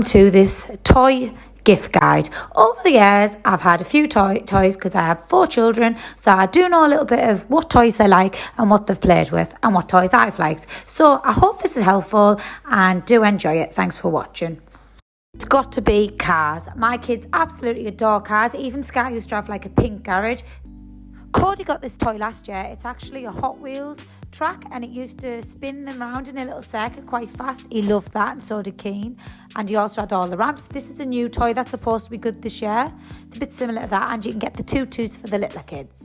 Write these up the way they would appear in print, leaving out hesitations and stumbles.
To this toy gift guide. Over the years, I've had a few toys because I have 4 children, so I do know a little bit of what toys they like and what they've played with and what toys I've liked. So I hope this is helpful and do enjoy it. Thanks for watching. It's got to be cars. My kids absolutely adore cars. Even Sky used to have like a pink garage. Cody got this toy last year. It's actually a Hot Wheels track, and it used to spin them around in a little circuit quite fast. He loved that, and so did Keen. And he also had all the ramps. This is a new toy that's supposed to be good this year. It's a bit similar to that, and you can get the tutus for the littler kids.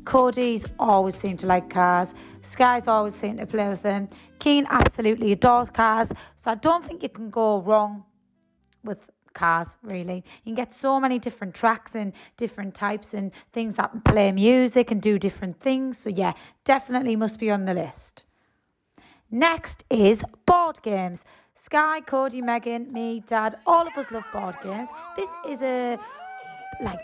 Cody's always seemed to like cars. Sky's always seemed to play with them. Keen absolutely adores cars, so I don't think you can go wrong with cars, really. You can get so many different tracks and different types and things that play music and do different things. So yeah, definitely must be on the list. Next is board games. Sky, Cody, Megan, me, Dad, all of us love board games. This is a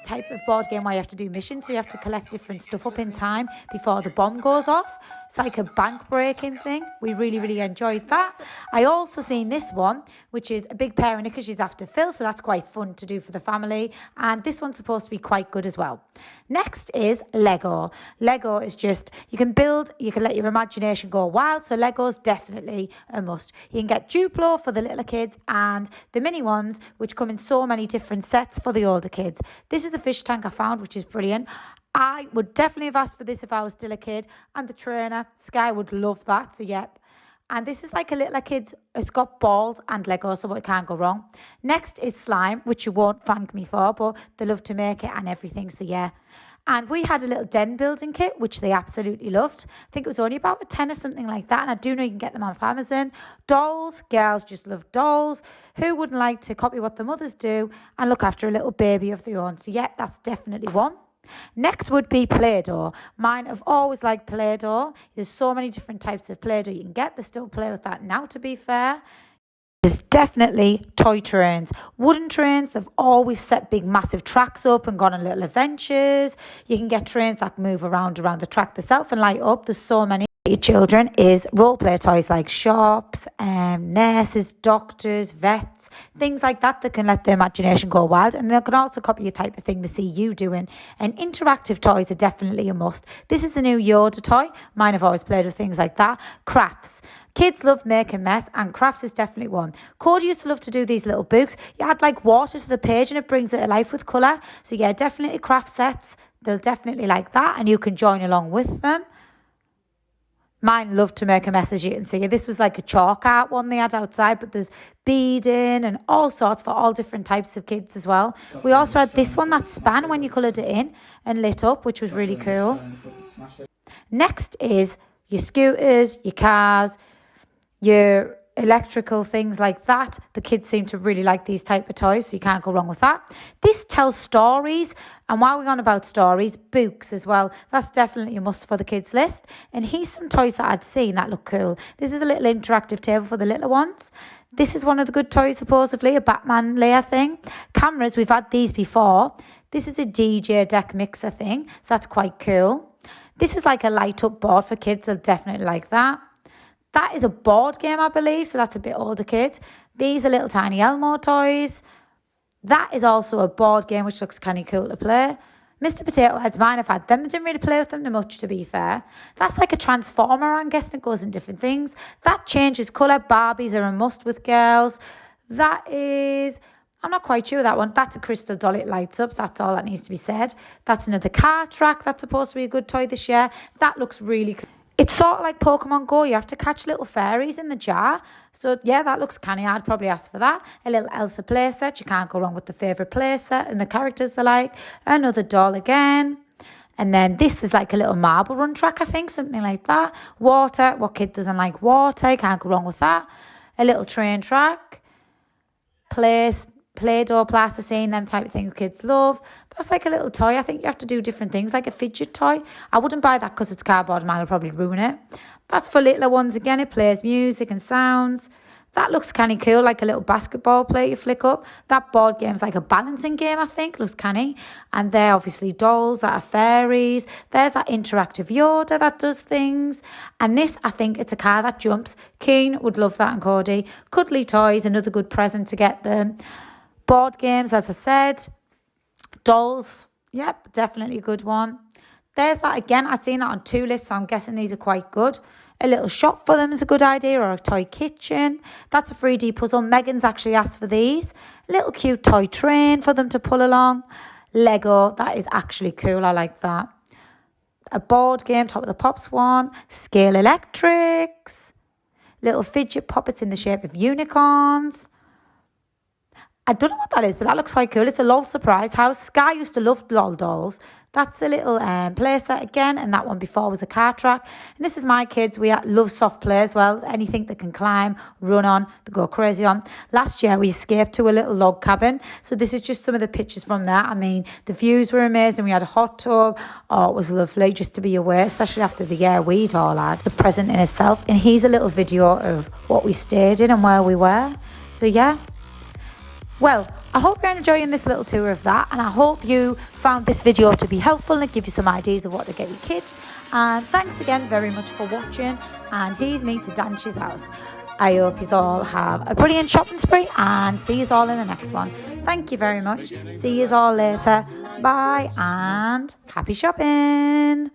type of board game where you have to do missions, so you have to collect different stuff up in time before the bomb goes off. It's like a bank breaking thing. We really enjoyed that. I also seen this one, which is a big pair of knickers you have to fill, so that's quite fun to do for the family. And this one's supposed to be quite good as well. Next is Lego. Lego is just, you can build, you can let your imagination go wild, so Lego's definitely a must. You can get Duplo for the little kids and the mini ones, which come in so many different sets for the older kids. This is a fish tank I found, which is brilliant. I would definitely have asked for this if I was still a kid. And the trainer, Sky would love that, so yep. And this is like a little kid's, it's got balls and Lego, so it can't go wrong. Next is slime, which you won't thank me for, but they love to make it and everything, so yeah. And we had a little den building kit, which they absolutely loved. I think it was only about a 10 or something like that. And I do know you can get them off Amazon. Dolls, girls just love dolls. Who wouldn't like to copy what the mothers do and look after a little baby of their own? So yeah, that's definitely one. Next would be Play-Doh. Mine have always liked Play-Doh. There's so many different types of Play-Doh you can get. They still play with that now, to be fair. There's definitely toy trains. Wooden trains, they've always set big massive tracks up and gone on little adventures. You can get trains that move around the track themselves and light up. There's so many. Your children is role play toys like shops, nurses, doctors, vets, things like that can let their imagination go wild, and they can also copy a type of thing they see you doing. And interactive toys are definitely a must. This is a new Yoda toy. Mine have always played with things like that. Crafts. Kids love making mess, and crafts is definitely one. Cody used to love to do these little books. You add like water to the page and it brings it to life with colour. So yeah, definitely craft sets. They'll definitely like that, and you can join along with them. Mine loved to make a mess, as you can see. This was like a chalk art one they had outside, but there's beading and all sorts for all different types of kids as well. We also had this one that span when you coloured it in and lit up, which was really cool. Next is your scooters, your cars, your electrical things like that. The kids seem to really like these type of toys, so you can't go wrong with that. This tells stories, and while we're on about stories, books as well. That's definitely a must for the kids list. And here's some toys that I'd seen that look cool. This is a little interactive table for the little ones. This is one of the good toys, supposedly, a Batman layer thing. Cameras, we've had these before. This is a DJ deck mixer thing, so that's quite cool. This is like a light up board for kids. They'll definitely like that. That is a board game, I believe, so that's a bit older kids. These are little tiny Elmo toys. That is also a board game, which looks kind of cool to play. Mr. Potato Head's mine, I've had them. I didn't really play with them too much, to be fair. That's like a transformer, I'm guessing it goes in different things. That changes colour. Barbies are a must with girls. That is, I'm not quite sure that one. That's a crystal doll, it lights up. That's all that needs to be said. That's another car track. That's supposed to be a good toy this year. That looks really cool. It's sort of like Pokemon Go. You have to catch little fairies in the jar. So, yeah, that looks canny. I'd probably ask for that. A little Elsa playset. You can't go wrong with the favourite playset and the characters they like. Another doll again. And then this is like a little marble run track, I think. Something like that. Water. What kid doesn't like water? You can't go wrong with that. A little train track. Play-Doh, plasticine, them type of things kids love. That's like a little toy. I think you have to do different things, like a fidget toy. I wouldn't buy that because it's cardboard, man. It'll probably ruin it. That's for littler ones again. It plays music and sounds. That looks kind of cool, like a little basketball player you flick up. That board game's like a balancing game, I think. Looks canny. And they're obviously dolls that are fairies. There's that interactive Yoda that does things. And this, I think it's a car that jumps. Keen would love that, and Cody. Cuddly toys, another good present to get them. Board games, as I said. Dolls, yep, definitely a good one. There's that again. I'd seen that on 2 lists, so I'm guessing these are quite good. A little shop for them is a good idea, or a toy kitchen. That's a 3D puzzle. Megan's actually asked for these. A little cute toy train for them to pull along. Lego, that is actually cool. I like that. A board game, Top of the Pops one. Scale electrics. Little fidget puppets in the shape of unicorns. I don't know what that is, but that looks quite cool. It's a LOL surprise house. Sky used to love LOL dolls. That's a little playset again, and that one before was a car track. And this is my kids. We love soft play as well. Anything they can climb, run on, they go crazy on. Last year, we escaped to a little log cabin. So this is just some of the pictures from that. I mean, the views were amazing. We had a hot tub. Oh, it was lovely just to be away, especially after the year we'd all had. The present in itself. And here's a little video of what we stayed in and where we were. So yeah. Well, I hope you're enjoying this little tour of that, and I hope you found this video to be helpful and give you some ideas of what to get your kids. And thanks again very much for watching, and here's me to Danch's house. I hope you all have a brilliant shopping spree, and see you all in the next one. Thank you very much. See you all later. Bye, and happy shopping.